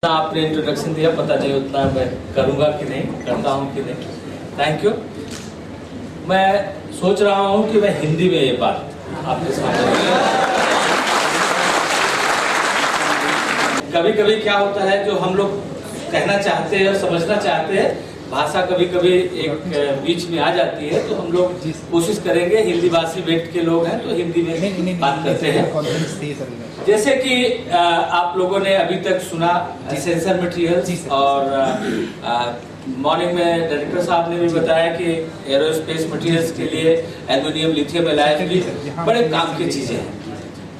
आपने इंट्रोडक्शन दिया, पता नहीं उतना मैं करूंगा कि नहीं, करता हूं कि नहीं। Thank you. मैं सोच रहा हूं कि मैं हिंदी में ये बात आपके सामने, कभी कभी क्या होता है जो हम लोग कहना चाहते हैं और समझना चाहते हैं, भाषा कभी कभी एक बीच में आ जाती है, तो हम लोग कोशिश करेंगे, हिंदी भाषी बैठ के लोग हैं तो हिंदी में बात करते हैं। जैसे कि आप लोगों ने अभी तक सुना एसेंशियल मटेरियल्स, और मॉर्निंग में डायरेक्टर साहब ने भी बताया कि एरोस्पेस मटेरियल्स के लिए एल्युमिनियम, लिथियम एलाइड भी बड़े काम की चीजें हैं।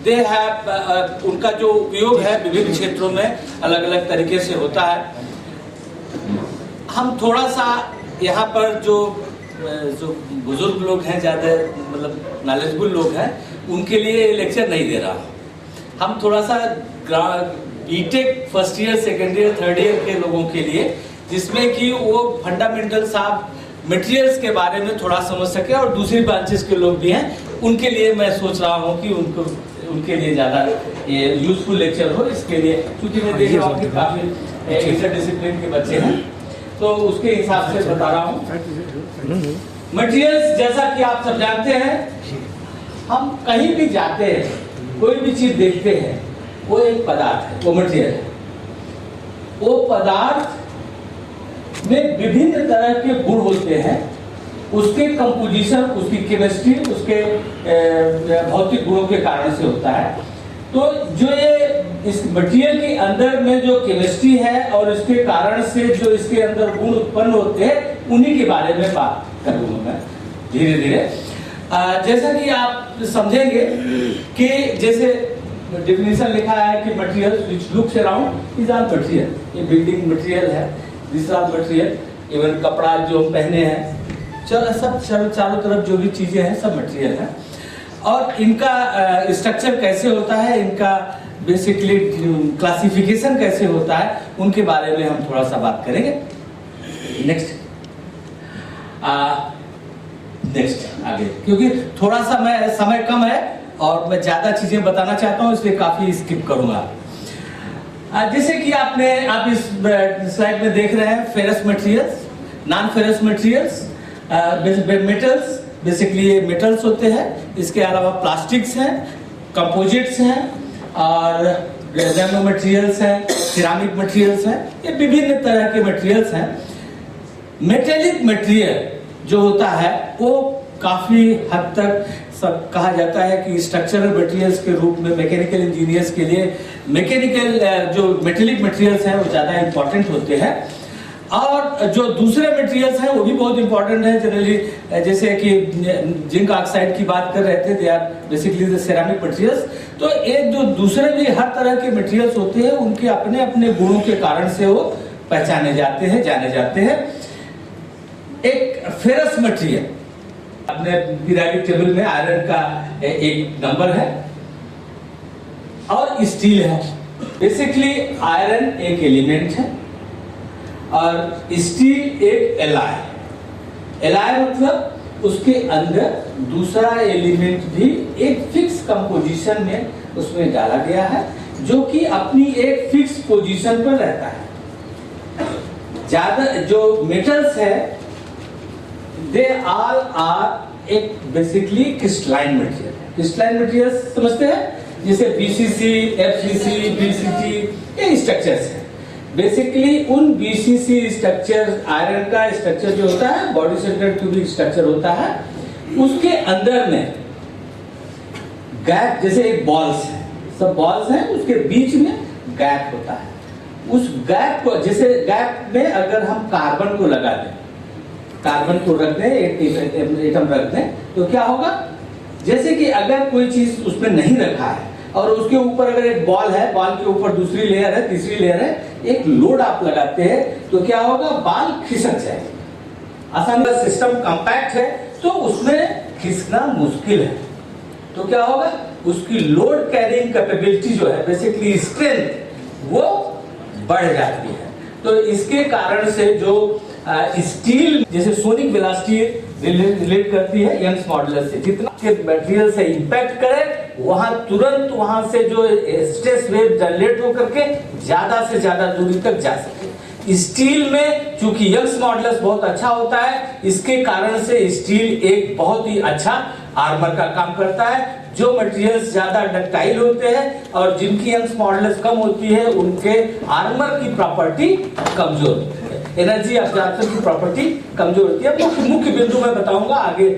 दे हैव उनका जो उपयोग है विभिन्न क्षेत्रों में अलग अलग तरीके से होता है। हम थोड़ा सा यहाँ पर जो बुजुर्ग लोग हैं, ज़्यादा मतलब नॉलेजबुल लोग हैं, उनके लिए लेक्चर नहीं दे रहा। हम थोड़ा सा BTech first year, second year, third year के लोगों के लिए, जिसमें कि वो फंडामेंटल्स ऑफ मटेरियल्स के बारे में थोड़ा समझ सके, और दूसरी ब्रांचेस के लोग भी हैं, उनके लिए मैं सोच रहा हूँ कि उनके लिए ज़्यादा ये यूजफुल लेक्चर हो। इसके लिए क्योंकि मैं देख रहा हूँ कि काफ़ी इंटरडिसिप्लिन के बच्चे हैं, तो उसके हिसाब से बता रहा हूँ। मटेरियल्स, जैसा कि आप सब जानते हैं, हम कहीं भी जाते हैं, कोई भी चीज देखते हैं, वो एक पदार्थ है, वो मटेरियल है। वो पदार्थ में विभिन्न तरह के गुण होते हैं, उसके कंपोजिशन, उसकी केमिस्ट्री, उसके भौतिक गुणों के कारण से होता है। तो जो ये इस मटेरियल के अंदर में जो केमिस्ट्री है और इसके कारण से जो इसके अंदर गुण उत्पन्न होते हैं, उन्हीं के बारे में बात करूंगा मैं धीरे धीरे। जैसा कि आप समझेंगे कि जैसे डेफिनेशन लिखा है कि material which looks around is all material. ये बिल्डिंग मटेरियल है, दिस ऑल मटेरियल। इवन कपड़ा जो हम पहने हैं, सब चारों तरफ जो भी चीजें हैं, सब मटेरियल है। और इनका स्ट्रक्चर कैसे होता है, इनका बेसिकली क्लासिफिकेशन कैसे होता है, उनके बारे में हम थोड़ा सा बात करेंगे। नेक्स्ट आगे, क्योंकि थोड़ा सा समय कम है और मैं ज्यादा चीजें बताना चाहता हूं, इसलिए काफी स्किप करूंगा। जैसे कि आप इस स्लाइड में देख रहे हैं, ferrous materials, non ferrous materials, metals, basically ये मेटल्स होते हैं। इसके अलावा प्लास्टिक्स हैं, कंपोजिट्स हैं, और नैनो मटेरियल्स हैं, सिरामिक मटेरियल्स हैं। ये विभिन्न तरह के मटेरियल्स हैं। मेटेलिक मटेरियल जो होता है वो काफी हद तक सब कहा जाता है कि स्ट्रक्चरल मटेरियल्स के रूप में मैकेनिकल इंजीनियर्स के लिए मैकेनिकल जो मेटेलिक मटेरियल्स हैं वो ज्यादा इंपॉर्टेंट होते हैं। और जो दूसरे मटेरियल्स हैं वो भी बहुत इंपॉर्टेंट है जनरली, जैसे कि जिंक ऑक्साइड की बात कर रहे थे, they are basically the ceramic materials. तो एक जो दूसरे भी हर तरह के मटेरियल्स होते हैं, उनके अपने अपने गुणों के कारण से वो पहचाने जाते हैं, जाने जाते हैं। एक फेरस मटेरियल, अपने पीरियोडिक टेबल में आयरन का एक नंबर है, और स्टील है। बेसिकली आयरन एक एलिमेंट है और स्टील एक एलाय। एलाय मतलब उसके अंदर दूसरा एलिमेंट भी एक फिक्स कंपोजिशन में उसमें डाला गया है, जो कि अपनी एक फिक्स पोजीशन पर रहता है। ज्यादा जो मेटल्स है, दे ऑल आर एक basically crystalline material. Crystalline material समझते हैं, जैसे बीसीसी, एफसीसी, बीसीटी, ये स्ट्रक्चर्स हैं। बेसिकली उन बीसीसी स्ट्रक्चर, आयरन का स्ट्रक्चर जो होता है, बॉडी सेंटर्ड क्यूबिक स्ट्रक्चर होता है, उसके अंदर में गैप, जैसे एक बॉल्स है, सब बॉल्स हैं, उसके बीच में गैप होता है। उस गैप को, जैसे गैप में अगर हम कार्बन को लगा दें, कार्बन को रख दें, एक एटम रख दें, तो क्या होगा, जैसे कि अगर कोई चीज उसमें नहीं रखा है और उसके ऊपर अगर एक बॉल है, बॉल के ऊपर दूसरी लेयर है, तीसरी लेयर है, एक लोड आप लगाते हैं, तो क्या होगा, बॉल खिसक जाएगा। आसान सिस्टम कॉम्पैक्ट है तो उसमें खिसकना मुश्किल है, तो क्या होगा, उसकी लोड कैरिंग कैपेबिलिटी जो है, बेसिकली स्ट्रेंथ, वो बढ़ जाती है। तो इसके कारण से जो स्टील, जैसे सोनिक वेलोसिटी रिलेट करती है यंग्स मॉडुलस से, जितना के मटेरियल से इंपैक्ट करे वहां तुरंत वहां से जो स्ट्रेस वेव जनरेट होकर के ज्यादा से ज्यादा दूरी तक जा सके। स्टील में चूंकि यंग्स मॉडुलस बहुत अच्छा होता है, इसके कारण से स्टील एक बहुत ही अच्छा आर्मर का काम करता है। जो मटेरियल्स ज्यादा डक्टाइल होते हैं और जिनकी यंग्स मॉडुलस कम होती है, उनके आर्मर की प्रॉपर्टी कमजोर होती है, एनर्जी अब्जॉर्प्शन की प्रॉपर्टी कमजोर होती है। मुख्य बिंदु मैं बताऊंगा आगे